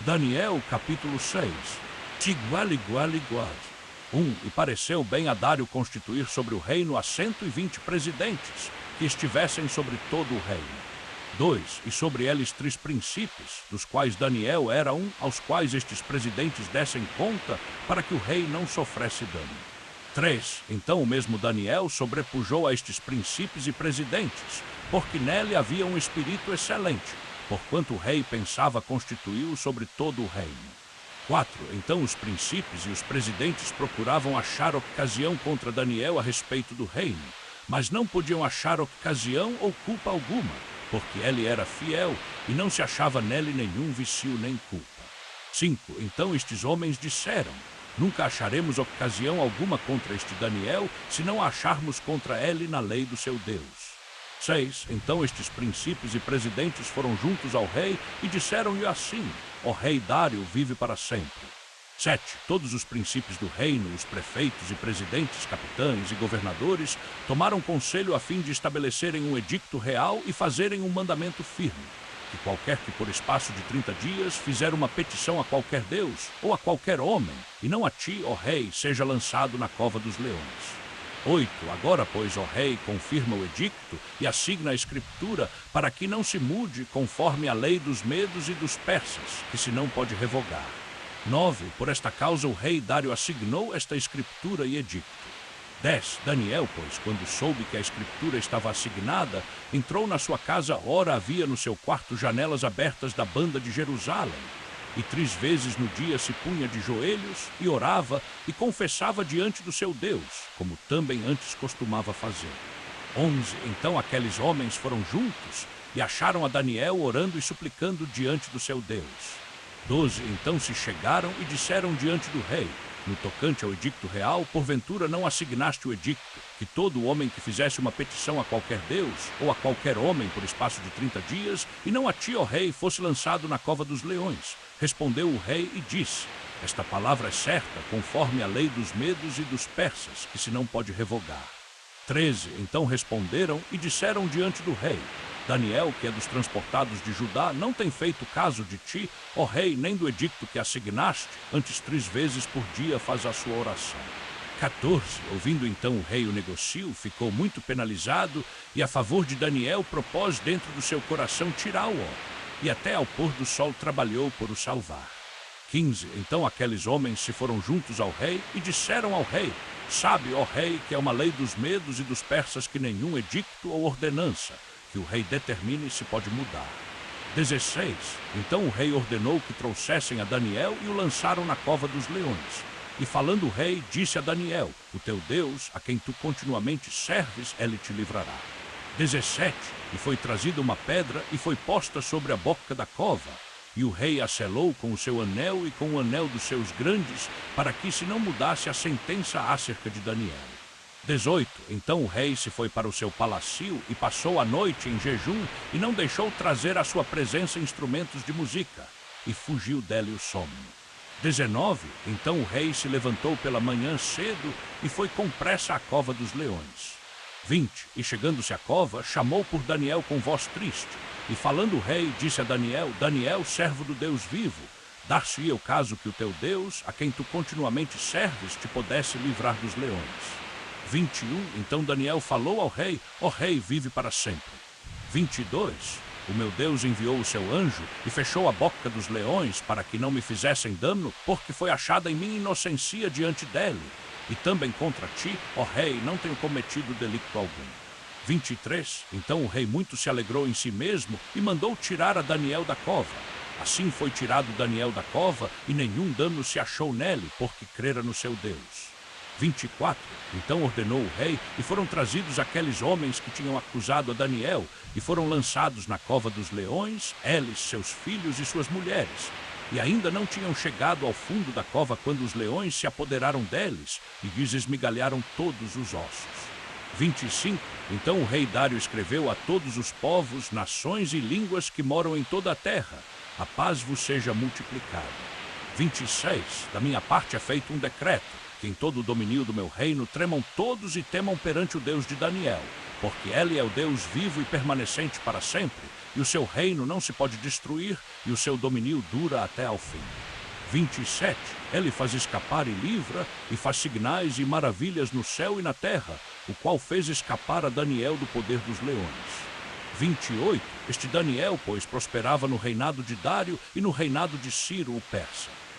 Daniel, capítulo 6. Tigualigualiguad. 1. E pareceu bem a Dário constituir sobre o reino a 120 presidentes, que estivessem sobre todo o reino. 2. E sobre eles 3 príncipes, dos quais Daniel era um, aos quais estes presidentes dessem conta, para que o rei não sofresse dano. 3. Então o mesmo Daniel sobrepujou a estes príncipes e presidentes, porque nele havia um espírito excelente, porquanto o rei pensava constituí-o sobre todo o reino. 4. Então os príncipes e os presidentes procuravam achar ocasião contra Daniel a respeito do reino, mas não podiam achar ocasião ou culpa alguma, porque ele era fiel e não se achava nele nenhum vício nem culpa. 5. Então estes homens disseram: nunca acharemos ocasião alguma contra este Daniel, se não a acharmos contra ele na lei do seu Deus. 6. Então estes príncipes e presidentes foram juntos ao rei e disseram-lhe assim: ó rei Dário, vive para sempre. 7. Todos os príncipes do reino, os prefeitos e presidentes, capitães e governadores, tomaram conselho a fim de estabelecerem um edicto real e fazerem um mandamento firme, que qualquer que por espaço de 30 dias fizer uma petição a qualquer deus ou a qualquer homem, e não a ti, ó rei, seja lançado na cova dos leões. 8. Agora, pois, ó rei, confirma o edicto e assigna a escritura para que não se mude conforme a lei dos medos e dos persas, que se não pode revogar. 9. Por esta causa o rei Dário assignou esta escritura e edicto. 10. Daniel, pois, quando soube que a escritura estava assignada, entrou na sua casa, ora havia no seu quarto janelas abertas da banda de Jerusalém, e 3 vezes no dia se punha de joelhos e orava e confessava diante do seu Deus, como também antes costumava fazer. 11. Então aqueles homens foram juntos e acharam a Daniel orando e suplicando diante do seu Deus. 12. Então se chegaram e disseram diante do rei: no tocante ao edicto real, porventura não assignaste o edicto, que todo homem que fizesse uma petição a qualquer deus, ou a qualquer homem por espaço de 30 dias, e não a ti, ó rei, fosse lançado na cova dos leões? Respondeu o rei e disse: esta palavra é certa, conforme a lei dos medos e dos persas, que se não pode revogar. 13. Então responderam e disseram diante do rei: Daniel, que é dos transportados de Judá, não tem feito caso de ti, ó rei, nem do edicto que assignaste, antes 3 vezes por dia faz a sua oração. 14. Ouvindo então o rei o negocio, ficou muito penalizado, e a favor de Daniel propôs dentro do seu coração tirá-lo, e até ao pôr do sol trabalhou por o salvar. 15. Então aqueles homens se foram juntos ao rei e disseram ao rei: sabe, ó rei, que é uma lei dos medos e dos persas que nenhum edicto ou ordenança que o rei determine se pode mudar. 16. Então o rei ordenou que trouxessem a Daniel e o lançaram na cova dos leões. E falando o rei, disse a Daniel: o teu Deus, a quem tu continuamente serves, ele te livrará. 17. E foi trazida uma pedra e foi posta sobre a boca da cova. E o rei a selou com o seu anel e com o anel dos seus grandes, para que se não mudasse a sentença acerca de Daniel. 18. Então o rei se foi para o seu palacio e passou a noite em jejum e não deixou trazer à sua presença instrumentos de música, e fugiu dele o sono. 19. Então o rei se levantou pela manhã cedo e foi com pressa à cova dos leões. 20. E chegando-se à cova, chamou por Daniel com voz triste, e falando o rei, disse a Daniel: Daniel, servo do Deus vivo, dar-se-ia o caso que o teu Deus, a quem tu continuamente serves, te pudesse livrar dos leões. 21. Então Daniel falou ao rei: ó rei, vive para sempre. 22. O meu Deus enviou o seu anjo e fechou a boca dos leões para que não me fizessem dano, porque foi achada em mim inocência diante dele. E também contra ti, ó rei, não tenho cometido delito algum. 23. Então o rei muito se alegrou em si mesmo e mandou tirar a Daniel da cova. Assim foi tirado Daniel da cova e nenhum dano se achou nele, porque crera no seu Deus. 24. Então ordenou o rei e foram trazidos aqueles homens que tinham acusado a Daniel e foram lançados na cova dos leões, eles, seus filhos e suas mulheres. E ainda não tinham chegado ao fundo da cova quando os leões se apoderaram deles e lhes esmigalharam todos os ossos. 25. Então o rei Dário escreveu a todos os povos, nações e línguas que moram em toda a terra: a paz vos seja multiplicada. 26. Da minha parte é feito um decreto, que em todo o domínio do meu reino tremam todos e temam perante o Deus de Daniel, porque ele é o Deus vivo e permanecente para sempre, e o seu reino não se pode destruir, e o seu domínio dura até ao fim. 27. Ele faz escapar e livra, e faz sinais e maravilhas no céu e na terra, o qual fez escapar a Daniel do poder dos leões. 28. Este Daniel, pois, prosperava no reinado de Dário e no reinado de Ciro, o persa.